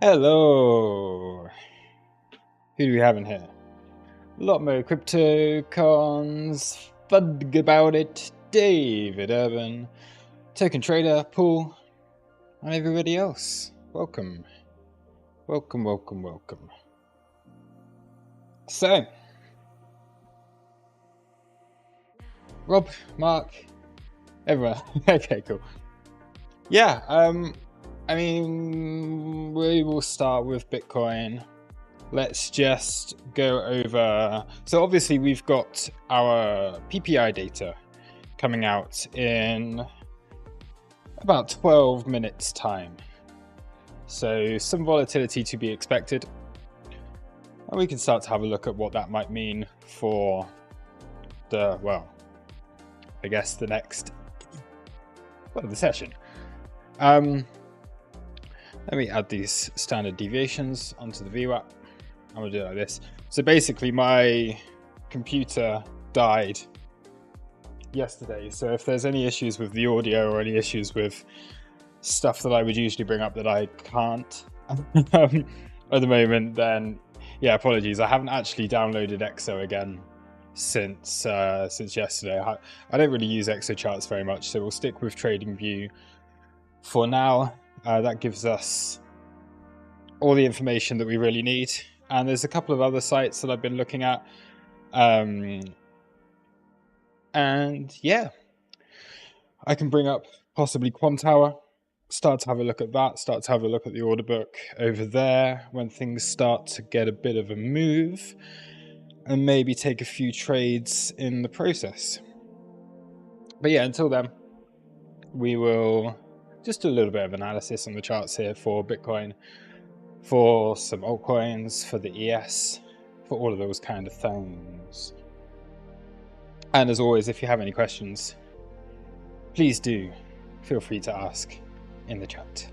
Hello! Who do we have in here? A lot more crypto cons, fud about it, David Urban, Token Trader, Paul, and everybody else. Welcome. Welcome, welcome, welcome. So, Rob, Mark, everyone. Okay, cool. Yeah, I mean, we will start with Bitcoin. Let's just go over. So obviously we've got our PPI data coming out in about 12 minutes time. So some volatility to be expected. And we can start to have a look at what that might mean for the, well, I guess the next, the session. Let me add these standard deviations onto the VWAP. I'm gonna do it like this. So basically my computer died yesterday. So if there's any issues with the audio or any issues with stuff that I would usually bring up that I can't at the moment, then yeah, apologies. I haven't actually downloaded EXO again since yesterday. I don't really use EXO charts very much, so we'll stick with TradingView for now. That gives us all the information that we really need. And there's a couple of other sites that I've been looking at. And yeah, I can bring up possibly Quantower, start to have a look at that, start to have a look at the order book over there when things start to get a bit of a move, and maybe take a few trades in the process. But yeah, until then, we will just do a little bit of analysis on the charts here for Bitcoin, for some altcoins, for the ES, for all of those kind of things. And as always, if you have any questions, please do feel free to ask in the chat.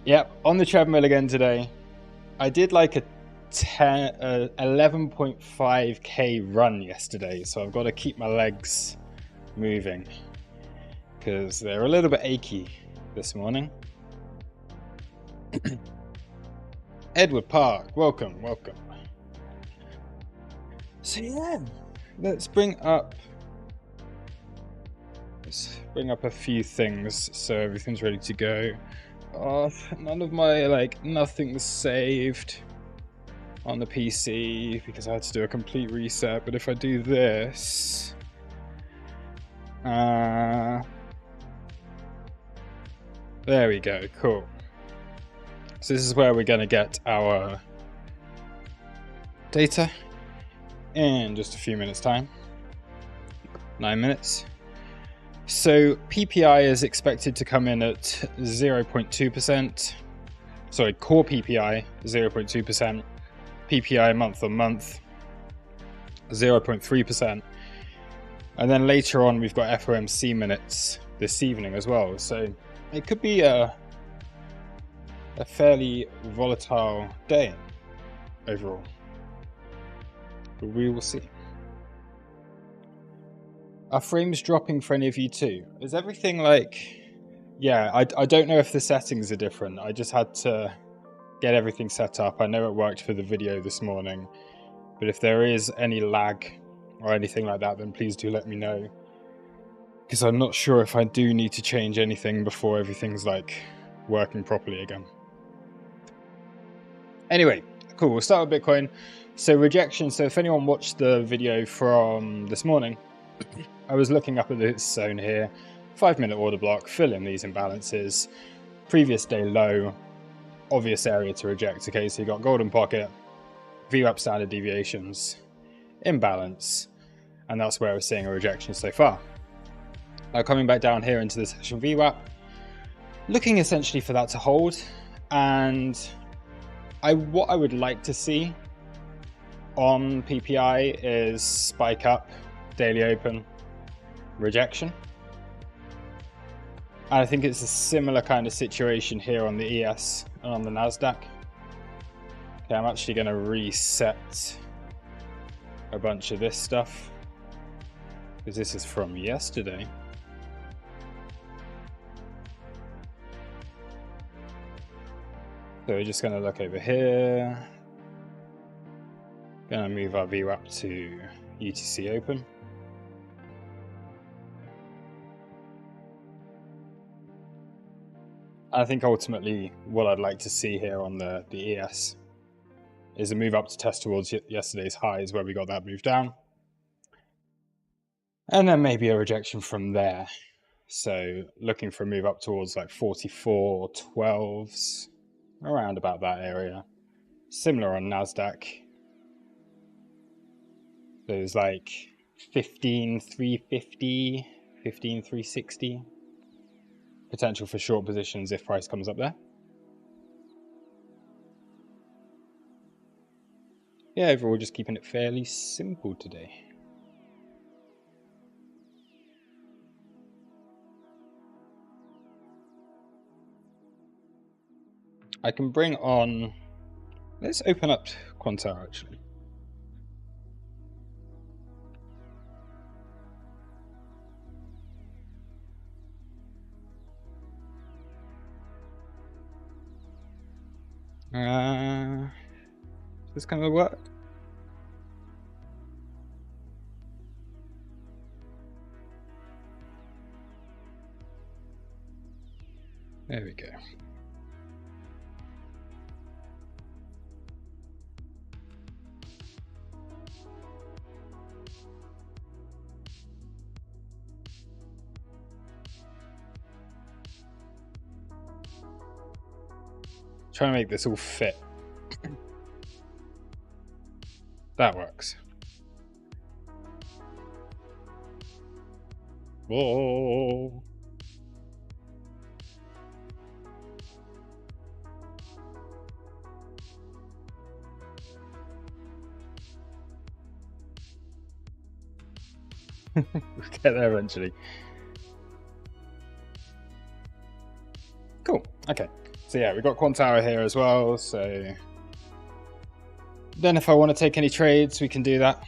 Yep, on the treadmill again today. I did like a 11.5k run yesterday, so I've got to keep my legs moving because they're a little bit achy this morning. Edward Park, welcome. So yeah, let's bring up a few things so everything's ready to go. None of my nothing's saved on the PC because I had to do a complete reset. But if I do this, there we go. Cool. So this is where we're going to get our data in just a few minutes time. 9 minutes. So PPI is expected to come in at 0.2%. Sorry, core PPI 0.2%. PPI month on month 0.3%. And then later on we've got FOMC minutes this evening as well. So it could be a fairly volatile day overall, but we will see. Are frames dropping for any of you too? Is everything yeah, I don't know if the settings are different. I just had to get everything set up. I know it worked for the video this morning, but if there is any lag or anything like that, then please do let me know, because I'm not sure if I do need to change anything before everything's working properly again. Anyway, cool, we'll start with Bitcoin. So rejection, so if anyone watched the video from this morning, I was looking up at this zone here, 5-minute order block, fill in these imbalances, previous day low, obvious area to reject. Okay, so you got golden pocket, VWAP standard deviations, imbalance, and that's where we're seeing a rejection so far. Now coming back down here into the session VWAP, looking essentially for that to hold, and what I would like to see on PPI is spike up, daily open, rejection. And I think it's a similar kind of situation here on the ES and on the NASDAQ. Okay, I'm actually going to reset a bunch of this stuff because this is from yesterday. So we're just going to look over here. Going to move our VWAP to UTC open. I think ultimately what I'd like to see here on the ES is a move up to test towards yesterday's highs where we got that move down. And then maybe a rejection from there. So looking for a move up towards like 44.12s, around about that area. Similar on NASDAQ. There's like 15,350, 15,360. Potential for short positions if price comes up there. Yeah, overall just keeping it fairly simple today. I can bring on, let's open up Quantar actually. Is this gonna work? There we go. Trying to make this all fit. That works. Whoa. We'll get there eventually. Cool. Okay. So yeah, we've got Quantar here as well. So then if I want to take any trades, we can do that.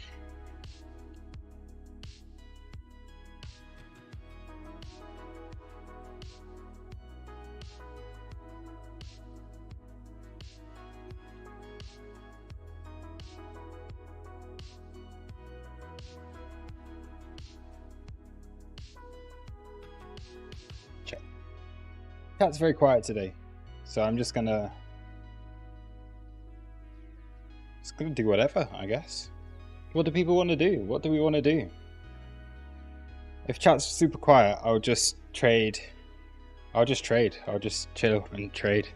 Check. Cat's very quiet today. So I'm just gonna do whatever, I guess. What do people want to do? What do we want to do? If chat's super quiet, I'll just trade. I'll just chill and trade.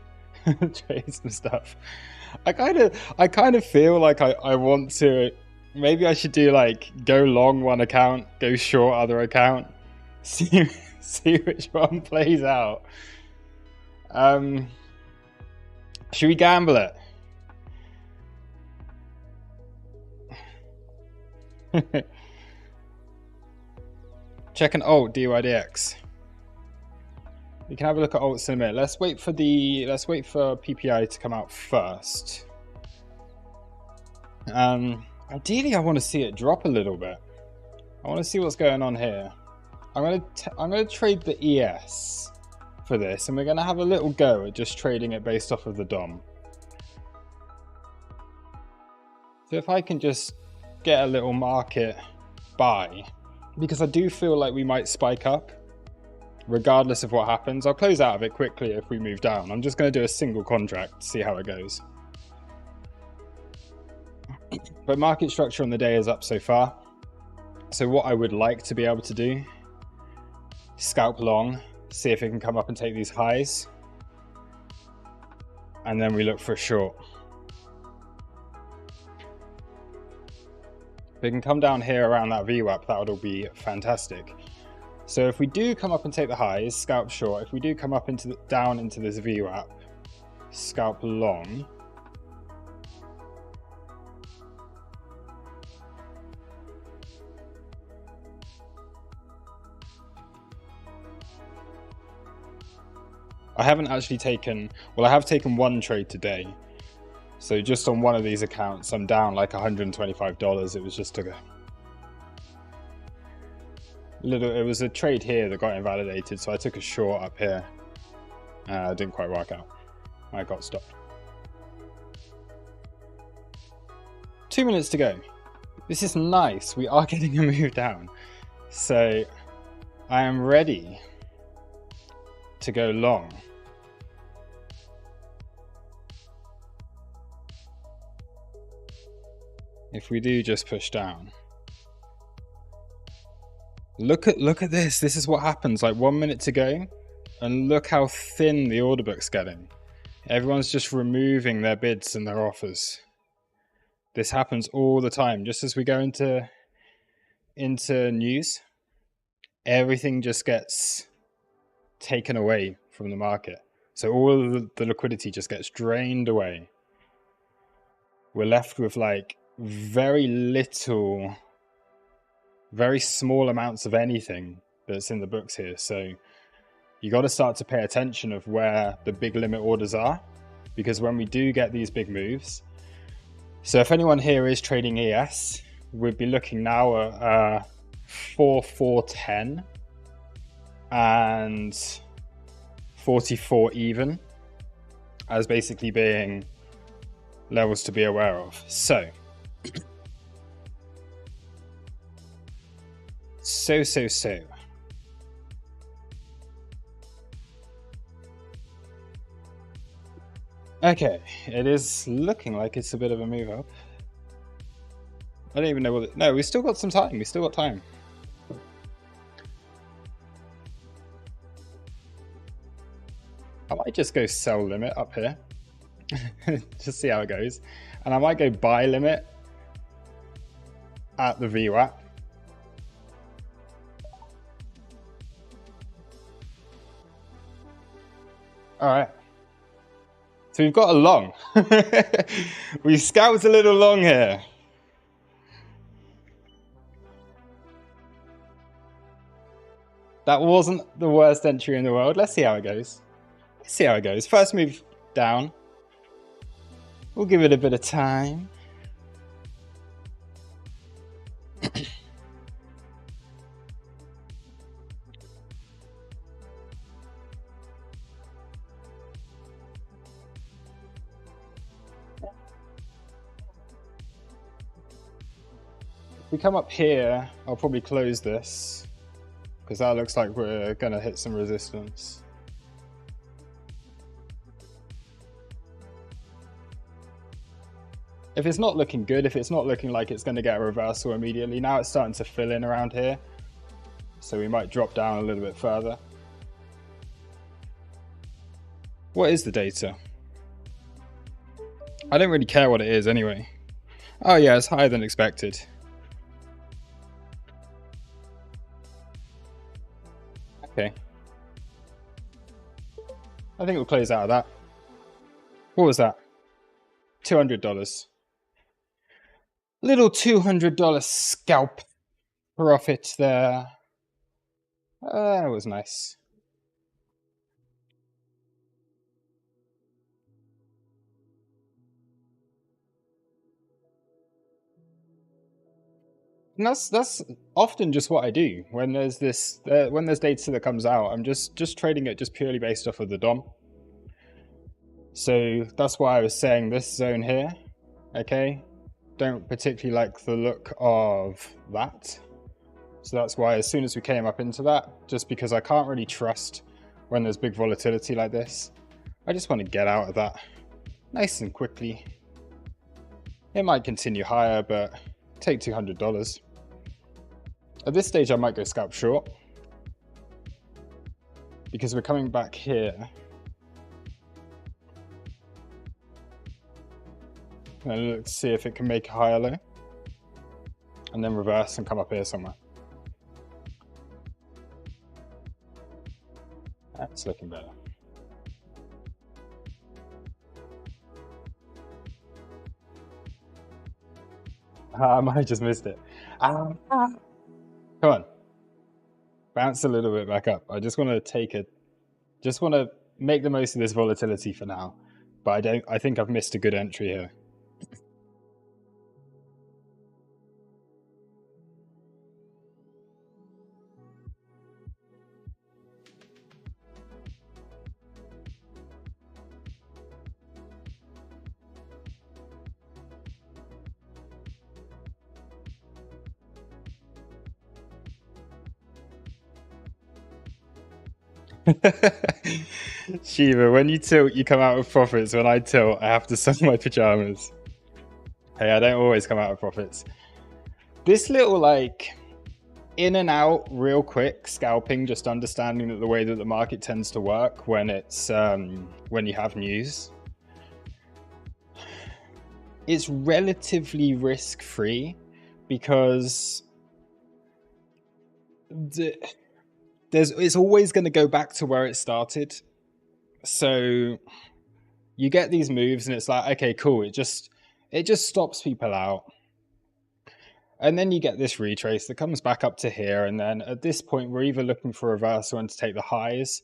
Trade some stuff. I kind of feel like I want to, maybe I should do like go long one account, go short other account, see which one plays out. Should we gamble it? Check an alt DYDX. We can have a look at alts in a minute. Let's wait for PPI to come out first. Ideally, I want to see it drop a little bit. I want to see what's going on here. I'm gonna trade the ES for this, and we're gonna have a little go at just trading it based off of the DOM. So if I can just get a little market buy, because I do feel like we might spike up regardless of what happens. I'll close out of it quickly if we move down. I'm just going to do a single contract to see how it goes. But market structure on the day is up so far. So what I would like to be able to do, scalp long, see if it can come up and take these highs, and then we look for a short. If it can come down here around that VWAP, that would all be fantastic. So if we do come up and take the highs, scalp short. If we do come up down into this VWAP, scalp long. I haven't actually taken, well, I have taken one trade today. So just on one of these accounts, I'm down like $125. It was just it was a trade here that got invalidated, so I took a short up here. Didn't quite work out. I got stopped. 2 minutes to go. This is nice. We are getting a move down. So I am ready to go long. If we do just push down. Look at this. This is what happens. Like 1 minute to go. And look how thin the order book's getting. Everyone's just removing their bids and their offers. This happens all the time. Just as we go into news, everything just gets taken away from the market. So all of the liquidity just gets drained away. We're left with like very little, very small amounts of anything that's in the books here. So you got to start to pay attention of where the big limit orders are, because when we do get these big moves, so if anyone here is trading ES, we'd be looking now at 4,410 and 44 even as basically being levels to be aware of. So okay, it is looking like it's a bit of a move up. I don't even know what no, we've still got some time. We've still got time. I might just go sell limit up here. Just see how it goes. And I might go buy limit at the VWAP. All right. So we've got a long. We scalped a little long here. That wasn't the worst entry in the world. Let's see how it goes. Let's see how it goes. First move down. We'll give it a bit of time. If we come up here, I'll probably close this because that looks like we're going to hit some resistance. If it's not looking good, if it's not looking like it's going to get a reversal immediately, now it's starting to fill in around here. So we might drop down a little bit further. What is the data? I don't really care what it is anyway. Oh yeah, it's higher than expected. Okay. I think we'll close out of that. What was that? $200. Little $200 scalp profit there. That was nice. And that's often just what I do when there's this when there's data that comes out. I'm just trading it just purely based off of the DOM. So that's why I was saying this zone here. Okay, don't particularly like the look of that. So that's why as soon as we came up into that, just because I can't really trust when there's big volatility like this, I just want to get out of that nice and quickly. It might continue higher, but take $200. At this stage, I might go scalp short because we're coming back here. And let's see if it can make a higher low and then reverse and come up here somewhere. That's looking better. I might have just missed it. Come on. Bounce a little bit back up. I just want to make the most of this volatility for now. But I think I've missed a good entry here. Shiva, when you tilt, you come out with profits. When I tilt, I have to sell my pajamas. Hey, I don't always come out with profits. This little like in and out real quick scalping, just understanding that the way that the market tends to work when it's when you have news, it's relatively risk-free because it's always going to go back to where it started. So you get these moves and it's like, okay, cool, it just stops people out. And then you get this retrace that comes back up to here. And then at this point, we're either looking for a reversal and to take the highs,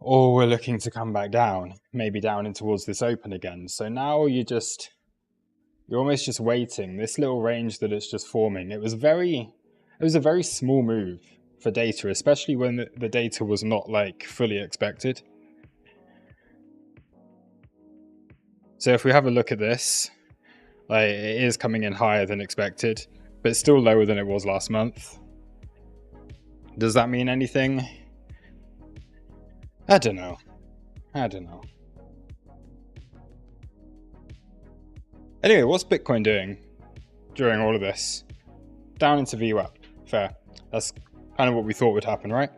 or we're looking to come back down, maybe down in towards this open again. So now you're almost just waiting. This little range that it's just forming, it was a very small move for data, especially when the data was not like fully expected. So if we have a look at this, like it is coming in higher than expected, but it's still lower than it was last month. Does that mean anything? I don't know. Anyway, what's Bitcoin doing during all of this? Down into VWAP. Fair. That's kind of what we thought would happen, right?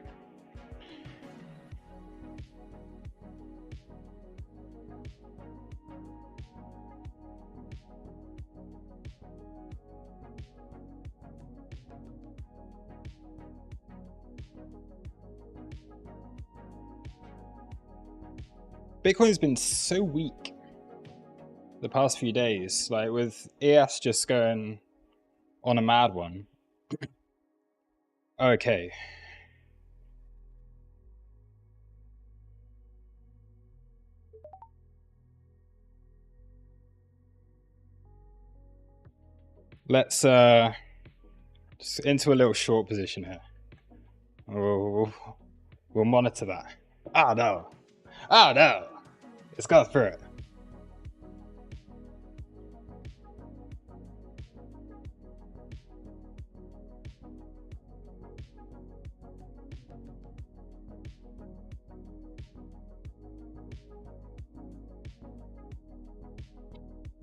Bitcoin's been so weak the past few days, like with ES just going on a mad one. Okay. Let's just into a little short position here. We'll monitor that. Oh no. Oh no. It's gone through it.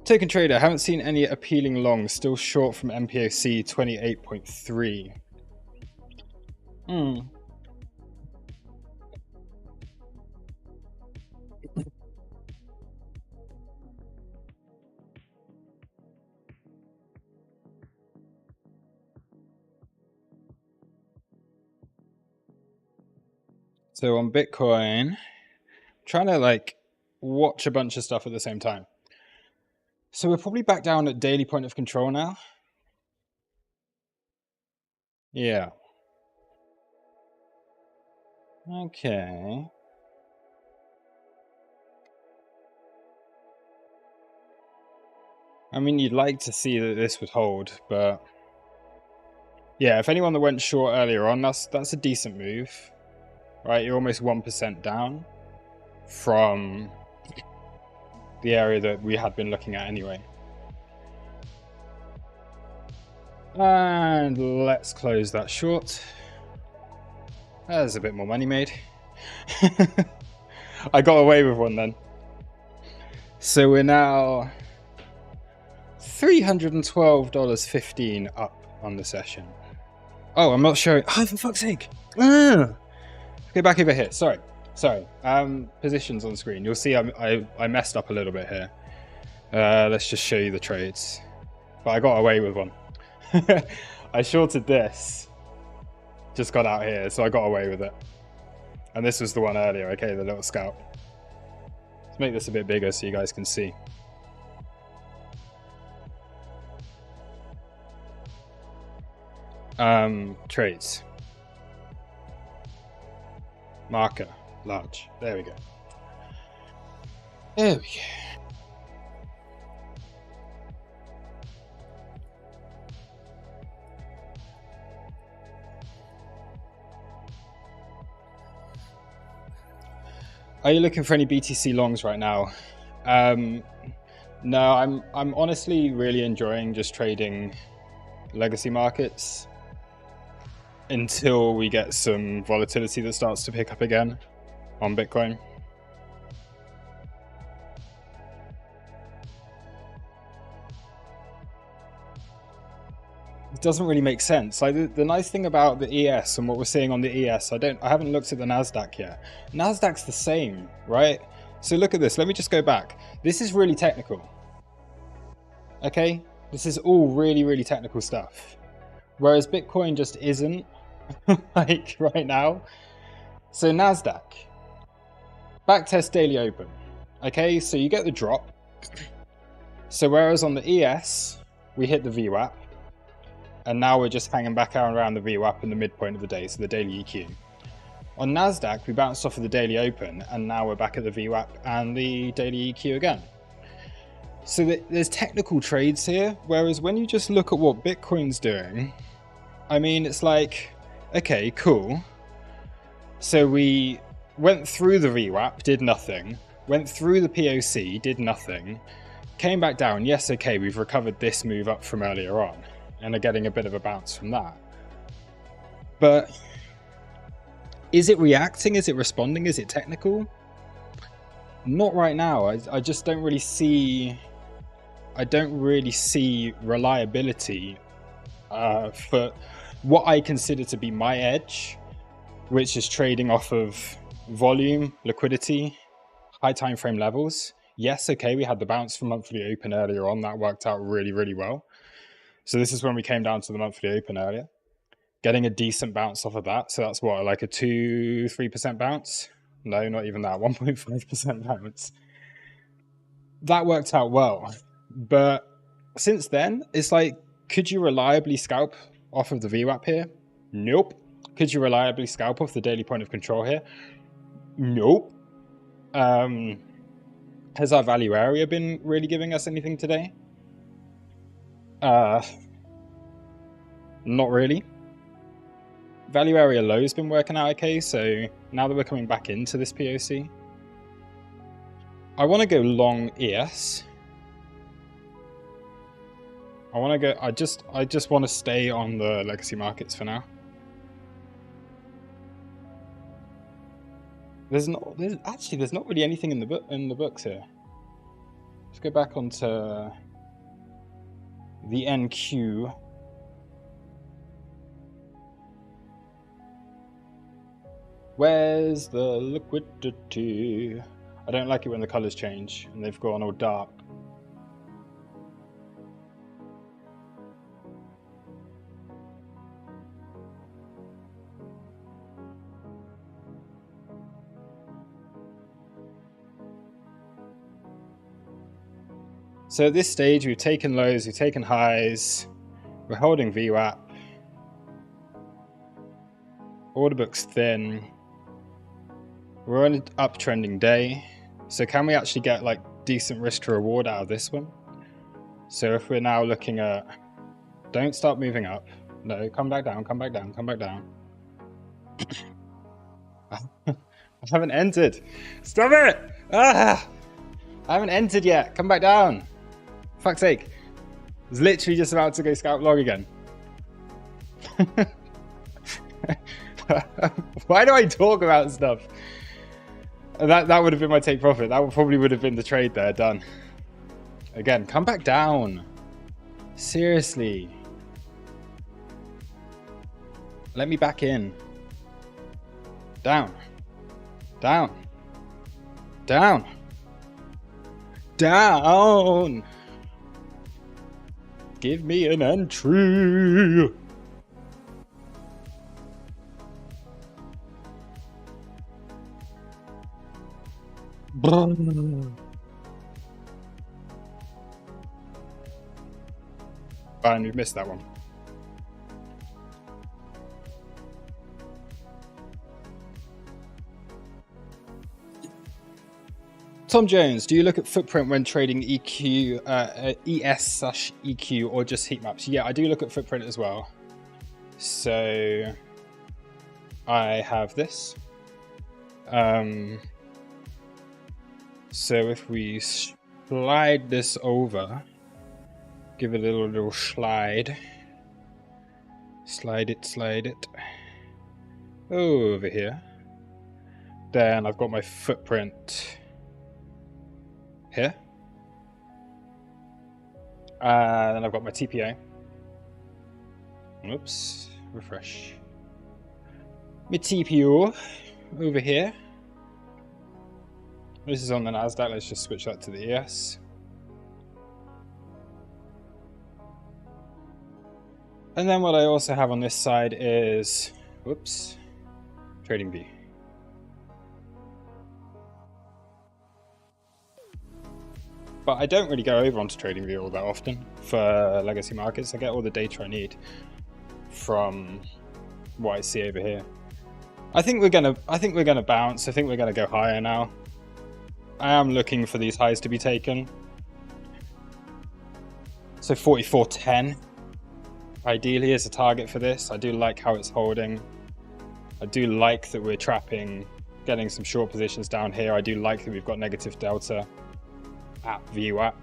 Token trader, haven't seen any appealing longs, still short from MPOC 28.3. So on Bitcoin, trying to like watch a bunch of stuff at the same time. So we're probably back down at daily point of control now. Yeah. Okay. I mean, you'd like to see that this would hold, but yeah, if anyone that went short earlier on, that's a decent move, right? You're almost 1% down from the area that we had been looking at anyway. And let's close that short. There's a bit more money made. I got away with one then. So we're now $312.15 up on the session. Oh, I'm not showing. Oh, for fuck's sake. Go back over here. Sorry. Positions on screen. You'll see I messed up a little bit here. Let's just show you the trades. But I got away with one. I shorted this. Just got out here, so I got away with it. And this was the one earlier, okay, the little scalp. Let's make this a bit bigger so you guys can see. Trades. Marker, large. There we go. There we go. Are you looking for any BTC longs right now? No, I'm honestly really enjoying just trading legacy markets. until we get some volatility that starts to pick up again on Bitcoin. It doesn't really make sense. Like the nice thing about the ES and what we're seeing on the ES, I haven't looked at the Nasdaq yet. Nasdaq's the same, right? So look at this. Let me just go back. This is really technical. Okay, this is all really, really technical stuff. Whereas Bitcoin just isn't, like right now. So Nasdaq, backtest daily open. Okay, so you get the drop. So whereas on the ES, we hit the VWAP, and now we're just hanging back around the VWAP in the midpoint of the day, so the daily EQ. On Nasdaq, we bounced off of the daily open, and now we're back at the VWAP and the daily EQ again. So there's technical trades here, whereas when you just look at what Bitcoin's doing, I mean, it's like, okay, cool. So we went through the VWAP, did nothing, went through the POC, did nothing, came back down. Yes, okay, we've recovered this move up from earlier on and are getting a bit of a bounce from that. But is it reacting? Is it responding? Is it technical? Not right now. I just don't really see... I don't really see reliability for what I consider to be my edge, which is trading off of volume, liquidity, high time frame levels. Yes, okay, we had the bounce from monthly open earlier on. That worked out really, really well. So this is when we came down to the monthly open earlier, getting a decent bounce off of that. So that's what, like a 2-3% bounce? No, not even that, 1.5% bounce. That worked out well. But since then, it's like, could you reliably scalp off of the VWAP here? Nope. Could you reliably scalp off the daily point of control here? Nope. Has our value area been really giving us anything today? Not really. Value area low has been working out okay, so now that we're coming back into this POC, I want to go long ES. I just want to stay on the legacy markets for now. There's not really anything in the books here. Let's go back onto the NQ. Where's the liquidity? I don't like it when the colors change and they've gone all dark. So at this stage, we've taken lows, we've taken highs, we're holding VWAP. Order book's thin. We're on an uptrending day. So can we actually get like decent risk to reward out of this one? So if we're now looking at, don't start moving up. No, come back down, come back down, come back down. I haven't entered. Stop it! Ah! I haven't entered yet. Come back down. Fuck's sake. I was literally just about to go scalp log again. Why do I talk about stuff? That would have been my take profit. That probably would have been the trade there. Done. Again, come back down. Seriously. Let me back in. Down. Down. Down. Down. Give me an entry. Fine, we've missed that one. Tom Jones, do you look at footprint when trading EQ, ES/EQ, or just heat maps? Yeah, I do look at footprint as well. So I have this. So if we slide this over, give it a little slide, Slide it. Over here. Then I've got my footprint here. Then I've got my TPI. Oops, refresh. My TPO over here. This is on the NASDAQ, let's just switch that to the ES. And then what I also have on this side is, whoops, TradingView. But I don't really go over onto TradingView all that often for legacy markets. I get all the data I need from what I see over here. I think we're gonna bounce. I think we're gonna go higher now. I am looking for these highs to be taken. So 44.10 ideally is a target for this. I do like how it's holding. I do like that we're trapping, getting some short positions down here. I do like that we've got negative delta at VWAP.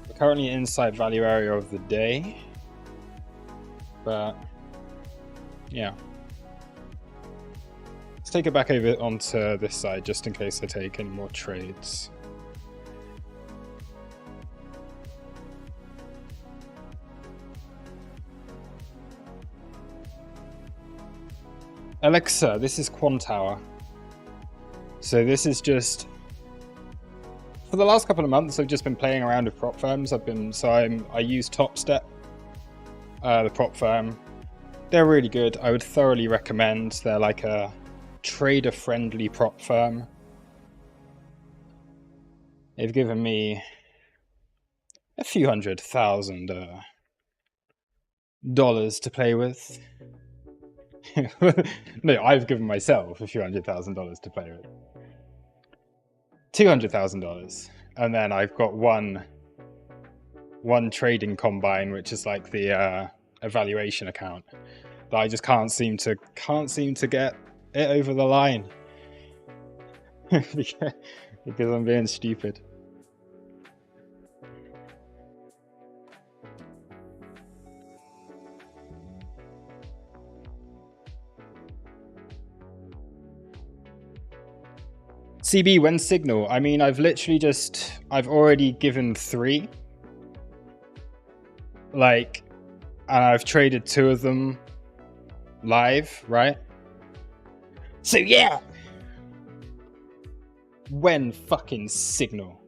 We're currently inside value area of the day. But yeah, let's take it back over onto this side just in case I take any more trades. Alexa, this is Quantower. So this is just, for the last couple of months I've just been playing around with prop firms. I use Top Step. The prop firm, they're really good. I would thoroughly recommend. They're like a trader friendly prop firm. They've given me a few $100,000 to play with. No, I've given myself a few $100,000 to play with. $200,000, and then I've got one trading combine, which is like the evaluation account that I just can't seem to get it over the line because I'm being stupid. CB, when signal? I mean, I've already given 3. Like, and I've traded 2 of them live, right? So yeah, when fucking signal?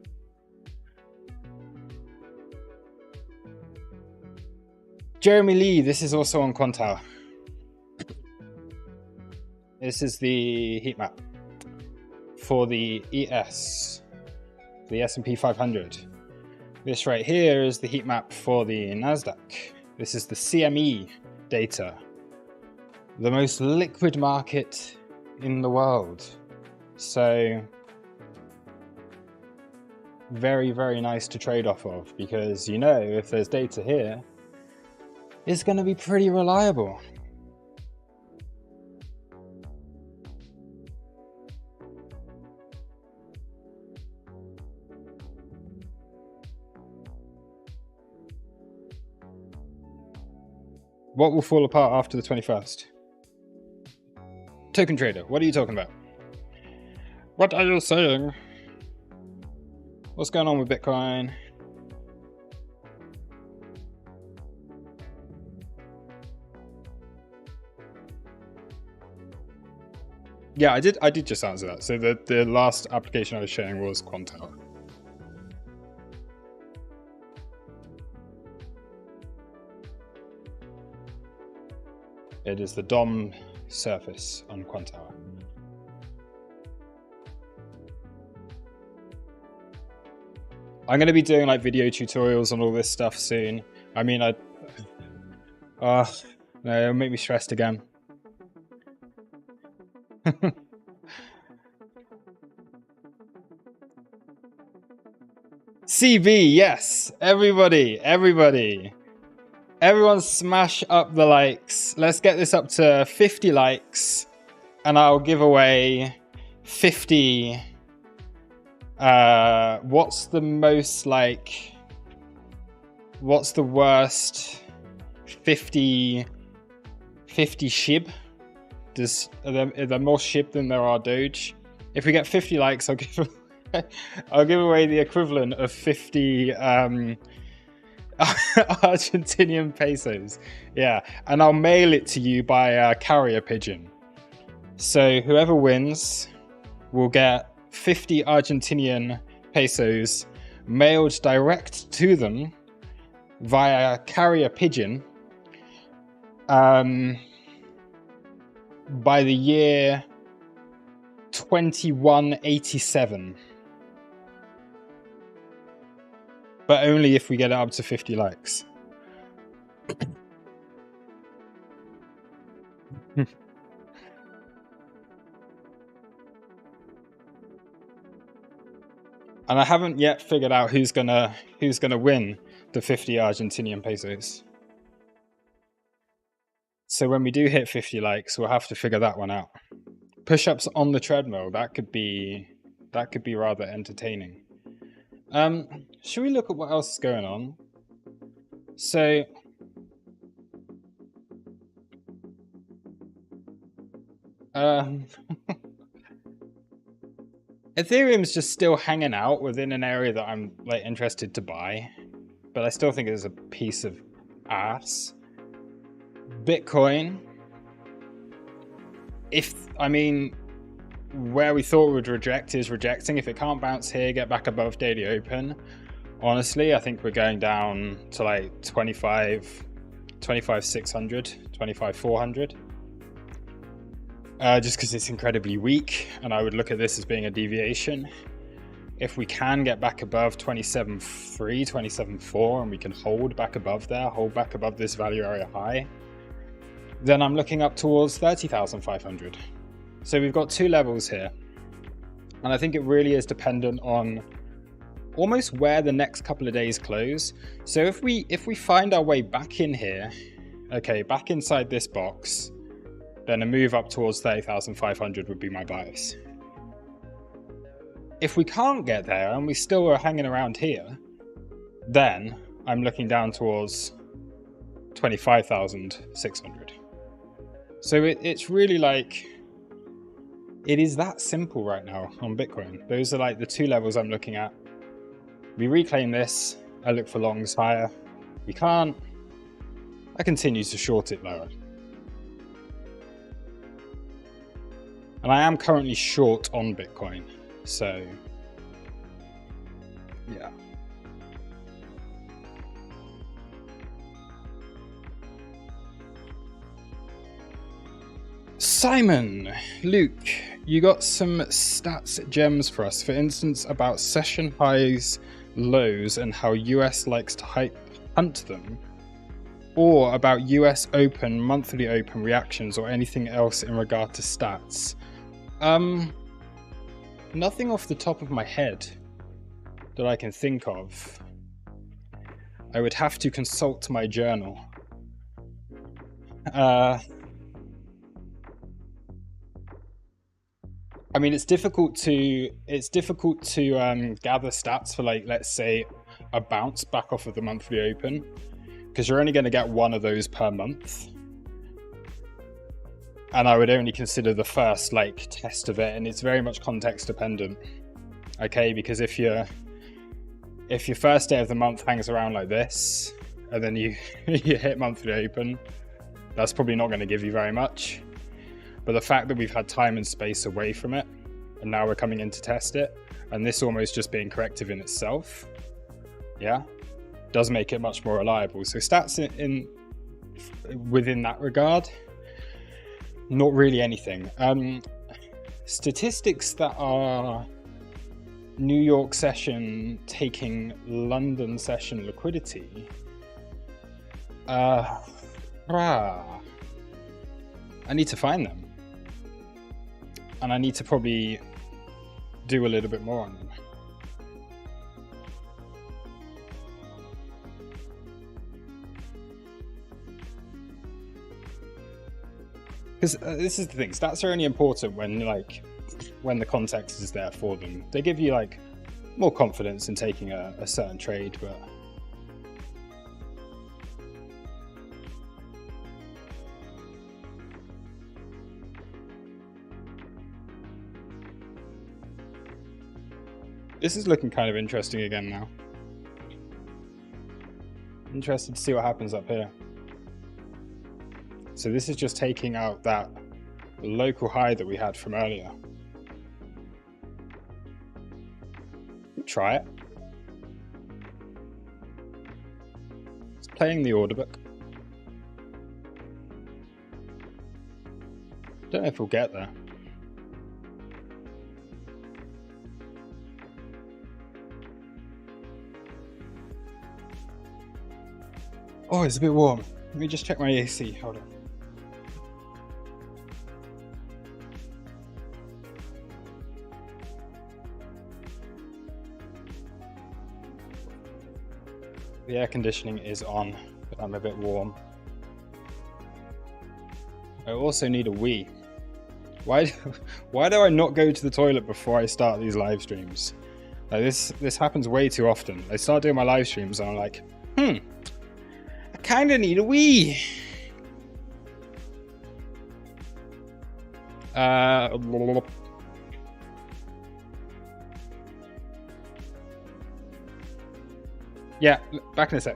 Jeremy Lee, this is also on Quantower. This is the heat map for the ES, the S&P 500. This right here is the heat map for the NASDAQ. This is the CME data, the most liquid market in the world. So very, very nice to trade off of, because you know if there's data here, it's going to be pretty reliable. What will fall apart after the 21st? Token trader, what are you talking about? What are you saying? What's going on with Bitcoin? Yeah, I did just answer that. So the last application I was sharing was Quantower. It is the DOM surface on Quantower. I'm going to be doing like video tutorials on all this stuff soon. I mean, no, it'll make me stressed again. CB, yes, everybody. Everyone smash up the likes. Let's get this up to 50 likes and I'll give away 50 What's the most like? What's the worst 50 SHIB? Are there more SHIB than there are Doge? If we get 50 likes, I'll give away the equivalent of 50 Argentinian pesos. Yeah, and I'll mail it to you by carrier pigeon. So whoever wins will get 50 Argentinian pesos mailed direct to them via carrier pigeon by the year 2187. But only if we get it up to 50 likes. And I haven't yet figured out who's gonna win the 50 Argentinian pesos. So when we do hit 50 likes, we'll have to figure that one out. Push-ups on the treadmill, that could be rather entertaining. Should we look at what else is going on? So Ethereum's just still hanging out within an area that I'm like interested to buy, but I still think it's a piece of ass. Bitcoin, where we thought we would reject is rejecting. If it can't bounce here, get back above daily open. Honestly, I think we're going down to like 25,600, 25,400. Just because it's incredibly weak, and I would look at this as being a deviation. If we can get back above 27.3, 27.4, and we can hold back above there, hold back above this value area high, then I'm looking up towards 30,500. So we've got two levels here. And I think it really is dependent on almost where the next couple of days close. So if we find our way back in here, okay, back inside this box, then a move up towards 30,500 would be my bias. If we can't get there and we still are hanging around here, then I'm looking down towards 25,600. So it's really like, it is that simple right now on Bitcoin. Those are like the two levels I'm looking at. We reclaim this, I look for longs higher. We can't, I continue to short it lower. And I am currently short on Bitcoin, so yeah. Simon, Luke, you got some stats gems for us. For instance, about session highs, lows, and how US likes to hunt them. Or about US Open, monthly open reactions, or anything else in regard to stats. Nothing off the top of my head that I can think of. I would have to consult my journal. I mean, it's difficult to gather stats for, like, let's say a bounce back off of the monthly open, because you're only going to get one of those per month. And I would only consider the first like test of it, and it's very much context dependent. Okay, because if your first day of the month hangs around like this, and then you hit monthly open, that's probably not going to give you very much. But the fact that we've had time and space away from it, and now we're coming in to test it, and this almost just being corrective in itself, yeah, does make it much more reliable. So stats within that regard, not really anything. Statistics that are New York session taking London session liquidity. I need to find them. And I need to probably do a little bit more on them. Because this is the thing, stats are only important when the context is there for them. They give you like more confidence in taking a certain trade, but this is looking kind of interesting again now. Interested to see what happens up here. So this is just taking out that local high that we had from earlier. Try it. It's playing the order book. Don't know if we'll get there. Oh, it's a bit warm. Let me just check my AC. Hold on. The air conditioning is on, but I'm a bit warm. I also need a wee. Why do I not go to the toilet before I start these live streams? Like this happens way too often. I start doing my live streams and I'm like, I kind of need a wee. Yeah, back in a sec.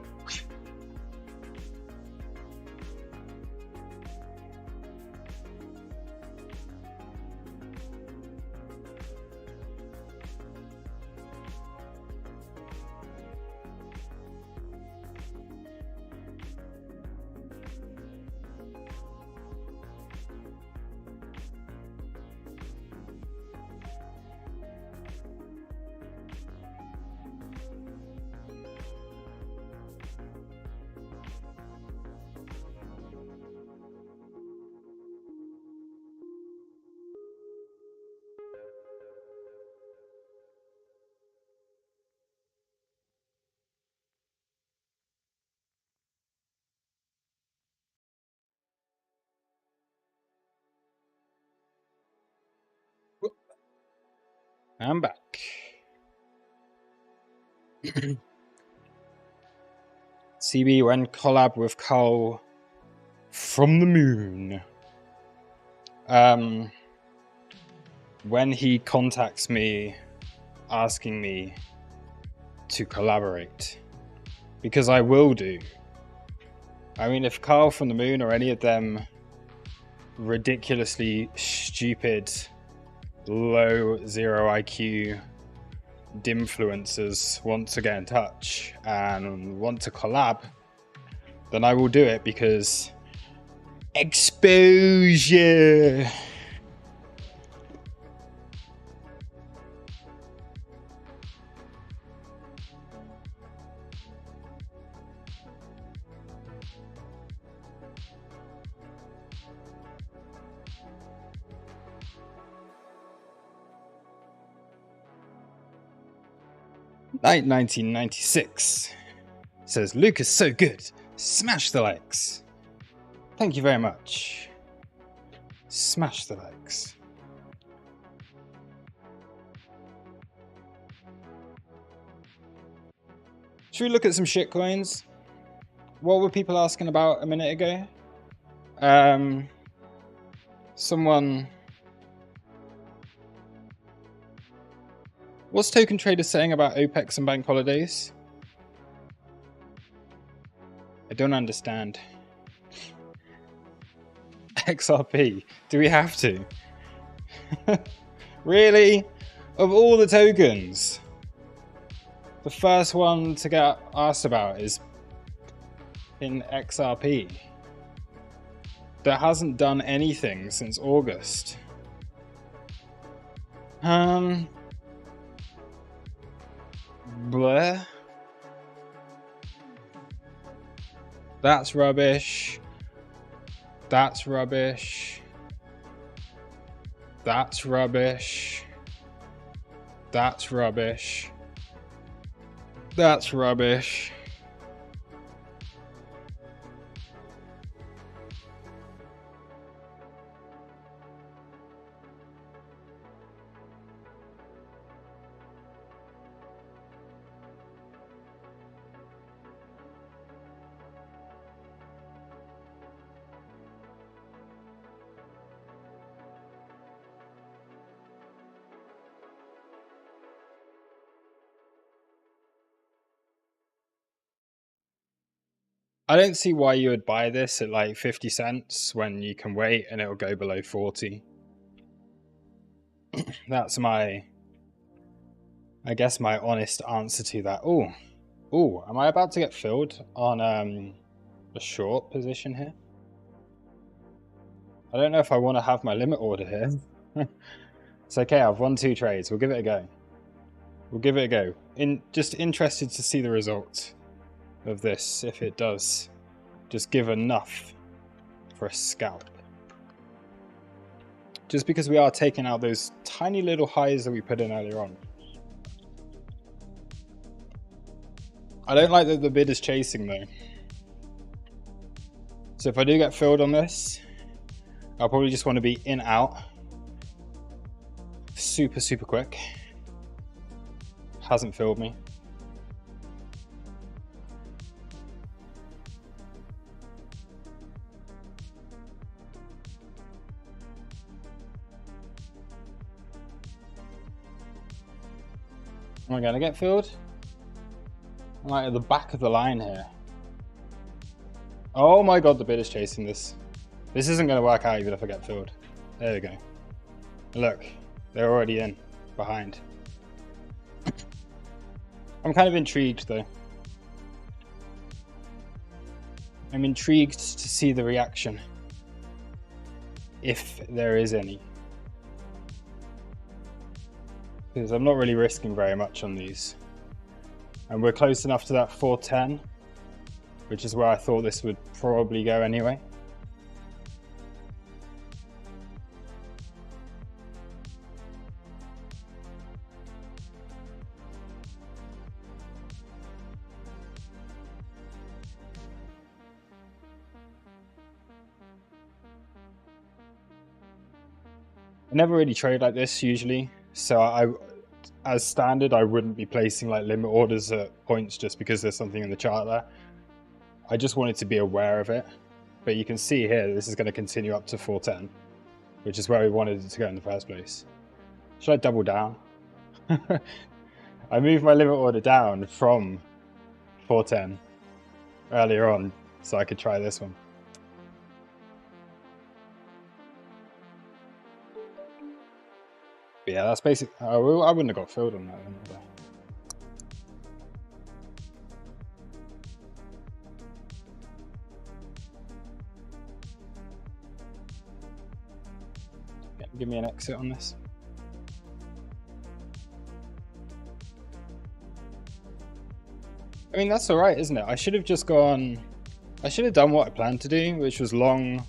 I'm back. CB when collab with Cole from the moon. When he contacts me asking me to collaborate, because I will do. I mean, if Carl from the moon or any of them ridiculously stupid, low, zero IQ dimfluencers want to get in touch and want to collab, then I will do it, because exposure. Night 1996 says, Luke is so good. Smash the likes. Thank you very much. Smash the likes. Should we look at some shitcoins? What were people asking about a minute ago? Someone... What's Token Trader saying about OPEX and bank holidays? I don't understand. XRP. Do we have to? Really? Of all the tokens, the first one to get asked about is in XRP. That hasn't done anything since August. Bleh. That's rubbish. That's rubbish. That's rubbish. That's rubbish. That's rubbish. I don't see why you would buy this at like 50 cents when you can wait and it'll go below 40. That's my, I guess, my honest answer to that. Oh, am I about to get filled on a short position here? I don't know if I want to have my limit order here. It's okay, I've won 2 trades. We'll give it a go. We'll give it a go. Just interested to see the result of this, if it does just give enough for a scalp. Just because we are taking out those tiny little highs that we put in earlier on. I don't like that the bid is chasing though. So if I do get filled on this, I'll probably just want to be in out super quick. Hasn't filled me. Am I going to get filled? I'm like at the back of the line here. Oh my god, the bid is chasing this. This isn't going to work out even if I get filled. There we go. Look, they're already in, behind. I'm kind of intrigued though. I'm intrigued to see the reaction, if there is any. Because I'm not really risking very much on these. And we're close enough to that 410, which is where I thought this would probably go anyway. I never really trade like this usually, so as standard, I wouldn't be placing like limit orders at points just because there's something in the chart there. I just wanted to be aware of it, but you can see here this is going to continue up to 410, which is where we wanted it to go in the first place. Should I double down? I moved my limit order down from 410 earlier on so I could try this one. But yeah, that's basically. I wouldn't have got filled on that then, would I? Yeah, give me an exit on this. I mean, that's alright, isn't it? I should have just gone. I should have done what I planned to do, which was long.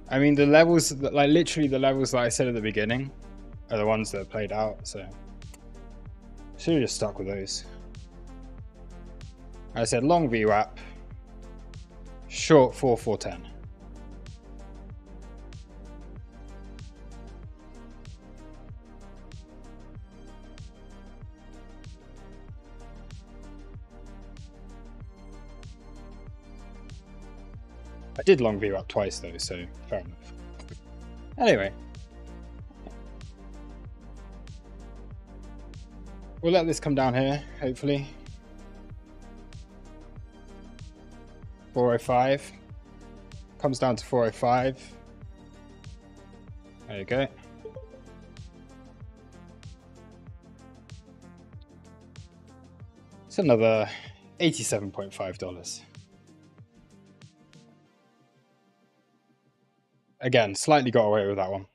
I mean, the levels, like literally the levels that I said at the beginning, are the ones that are played out, so should have just stuck with those. I said long VWAP, short 410. I did long VWAP twice though, so fair enough. Anyway. We'll let this come down here, hopefully. 405. Comes down to 405. There you go. It's another $87.5. Again, slightly got away with that one.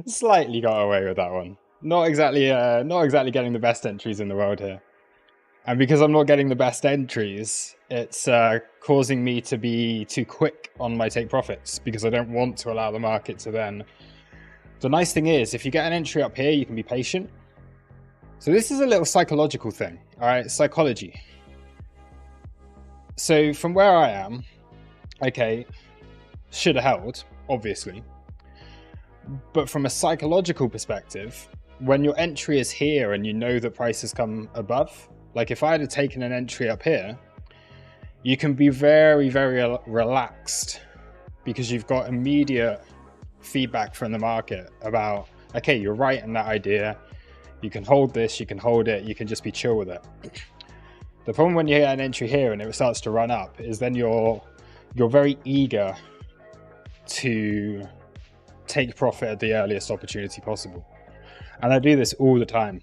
Slightly got away with that one. Not exactly getting the best entries in the world here. And because I'm not getting the best entries, it's causing me to be too quick on my take profits because I don't want to allow the market to then. The nice thing is, if you get an entry up here, you can be patient. So this is a little psychological thing, all right? Psychology. So from where I am, okay, should have held, obviously. But from a psychological perspective, when your entry is here and you know that prices come above, like if I had taken an entry up here, you can be very relaxed because you've got immediate feedback from the market about, okay, you're right in that idea. You can hold this, you can hold it, you can just be chill with it. The problem when you hit an entry here and it starts to run up is then you're very eager to take profit at the earliest opportunity possible. And I do this all the time.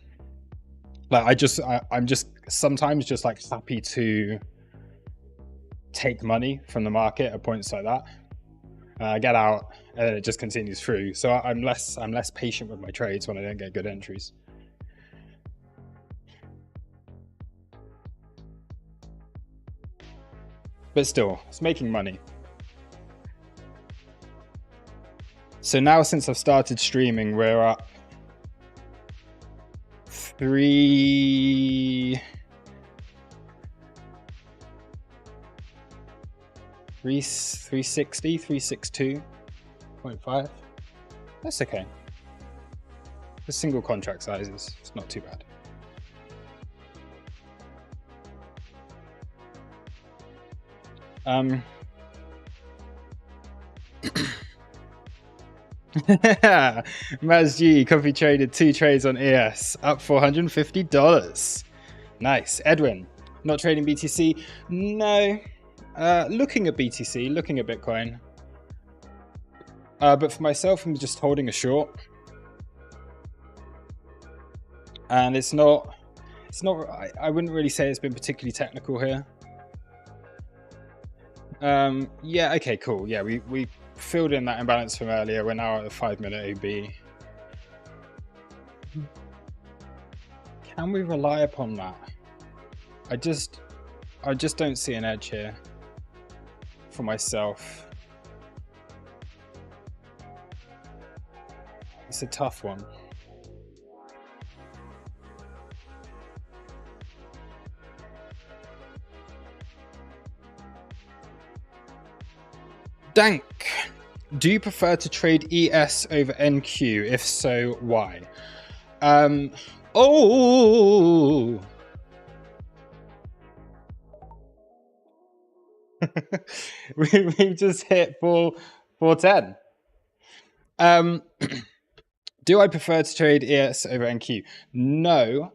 Like I'm just sometimes just like happy to take money from the market at points like that. I get out and it just continues through. So I'm less patient with my trades when I don't get good entries. But still, it's making money. So now since I've started streaming, we're up 360, 362.5. That's okay. The single contract sizes, it's not too bad. Maz G, coffee traded 2 trades on ES, up $450. Nice. Edwin, not trading BTC? No. Looking at BTC, looking at Bitcoin. But for myself, I'm just holding a short. And it's not, I wouldn't really say it's been particularly technical here. Yeah, okay, cool. Yeah, we filled in that imbalance from earlier. We're now at a 5-minute AB. Can we rely upon that? I just don't see an edge here for myself. It's a tough one. Dank, do you prefer to trade ES over NQ? If so, why? Oh! We've just hit 410. Do I prefer to trade ES over NQ? No,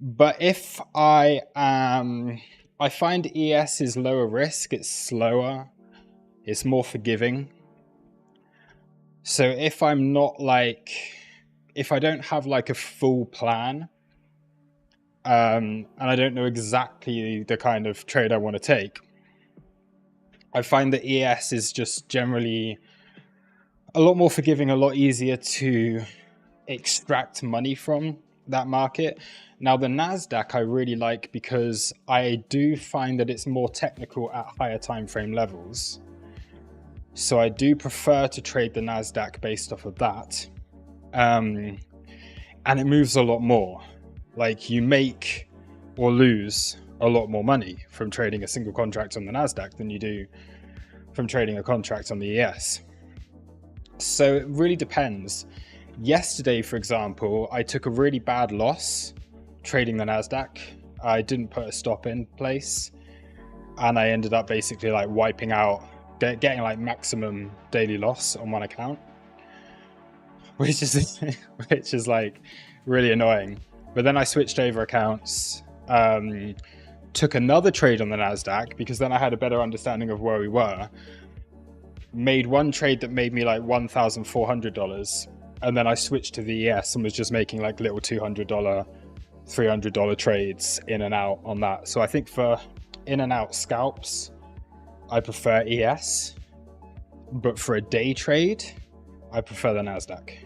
but if I find ES is lower risk, it's slower, it's more forgiving. So if I'm not like, if I don't have like a full plan, and I don't know exactly the kind of trade I want to take, I find that ES is just generally a lot more forgiving, a lot easier to extract money from that market. Now the NASDAQ I really like because I do find that it's more technical at higher time frame levels. So I do prefer to trade the NASDAQ based off of that. And it moves a lot more. Like you make or lose a lot more money from trading a single contract on the NASDAQ than you do from trading a contract on the ES. So it really depends. Yesterday, for example, I took a really bad loss trading the NASDAQ. I didn't put a stop in place and I ended up basically like wiping out, getting like maximum daily loss on one account, which is like really annoying. But then I switched over accounts, took another trade on the NASDAQ because then I had a better understanding of where we were, made one trade that made me like $1,400, and then I switched to the ES and was just making like little $200, $300 trades in and out on that. So I think for in and out scalps, I prefer ES, but for a day trade, I prefer the NASDAQ.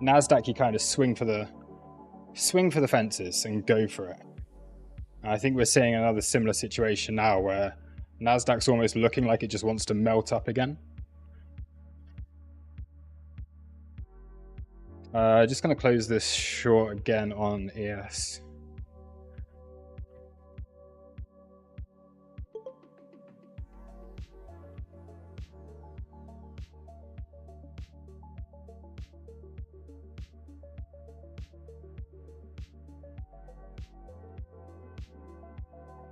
NASDAQ, you kind of swing for the fences and go for it. And I think we're seeing another similar situation now where NASDAQ's almost looking like it just wants to melt up again. Just going to close this short again on ES.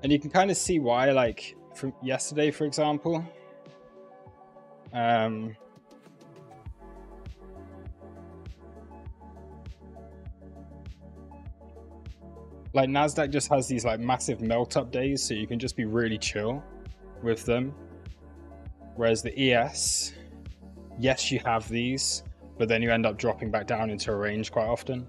And you can kind of see why, like from yesterday, for example, Like NASDAQ just has these like massive melt up days, so you can just be really chill with them. Whereas the ES, yes, you have these, but then you end up dropping back down into a range quite often.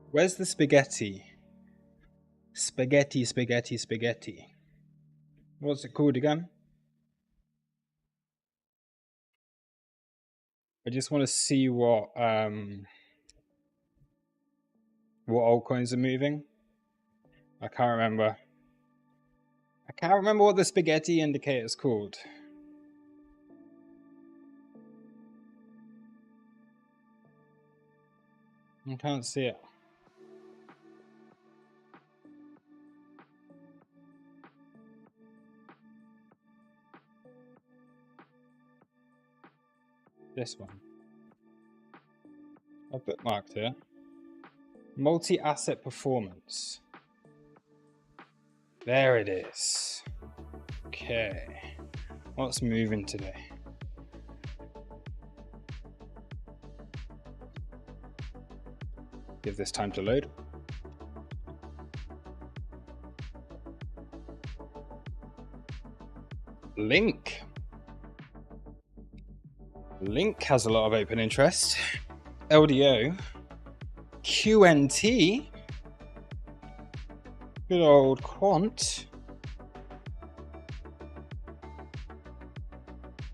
Where's the spaghetti? Spaghetti, spaghetti, spaghetti. What's it called again? I just want to see what altcoins are moving. I can't remember. I can't remember what the spaghetti indicator is called. I can't see it. This one. I've bookmarked here. Multi-asset performance. There it is. Okay. What's moving today? Give this time to load. Link. Link has a lot of open interest. LDO. QNT. Good old quant.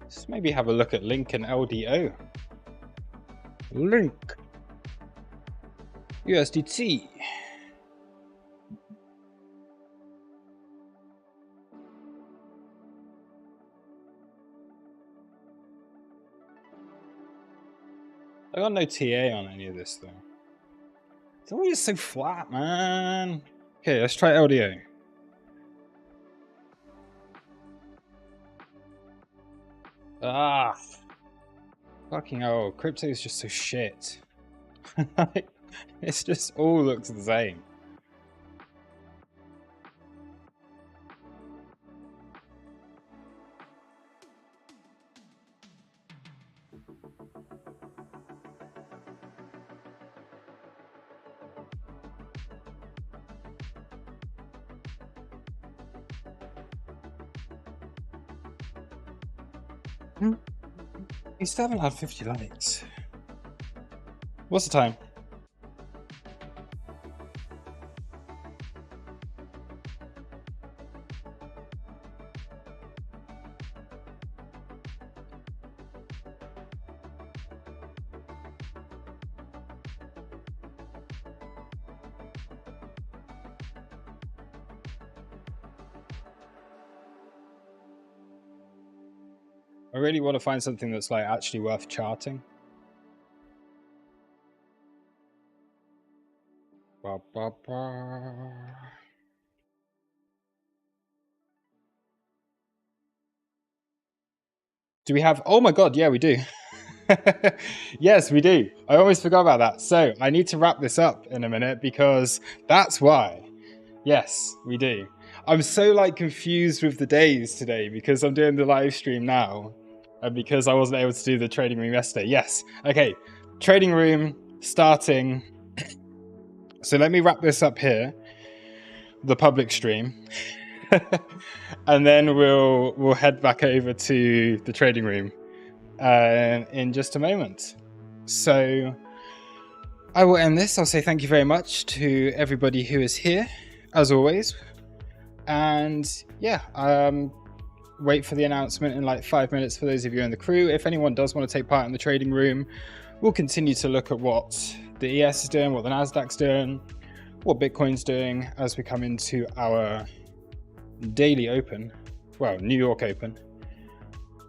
Let's maybe have a look at Link and LDO. Link. USDT. I got no TA on any of this though. It's always so flat, man. Okay, let's try LDO. Ah, fucking hell, crypto is just so shit. It's just all looks the same. You still haven't had 50 likes. What's the time? I really want to find something that's like actually worth charting. Ba, ba, ba. Do we have? Oh my god, yeah, we do. Yes, we do. I almost forgot about that. So I need to wrap this up in a minute because that's why. Yes, we do. I'm so like confused with the days today because I'm doing the live stream now and because I wasn't able to do the trading room yesterday. Yes. Okay. Trading room starting. So let me wrap this up here. The public stream. And then we'll head back over to the trading room in just a moment. So I will end this. I'll say thank you very much to everybody who is here, as always. And yeah, wait for the announcement in like 5 minutes for those of you in the crew. If anyone does want to take part in the trading room, we'll continue to look at what the ES is doing, what the NASDAQ's doing, what Bitcoin's doing as we come into our daily open, well, New York open.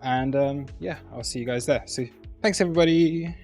And yeah, I'll see you guys there. So thanks everybody.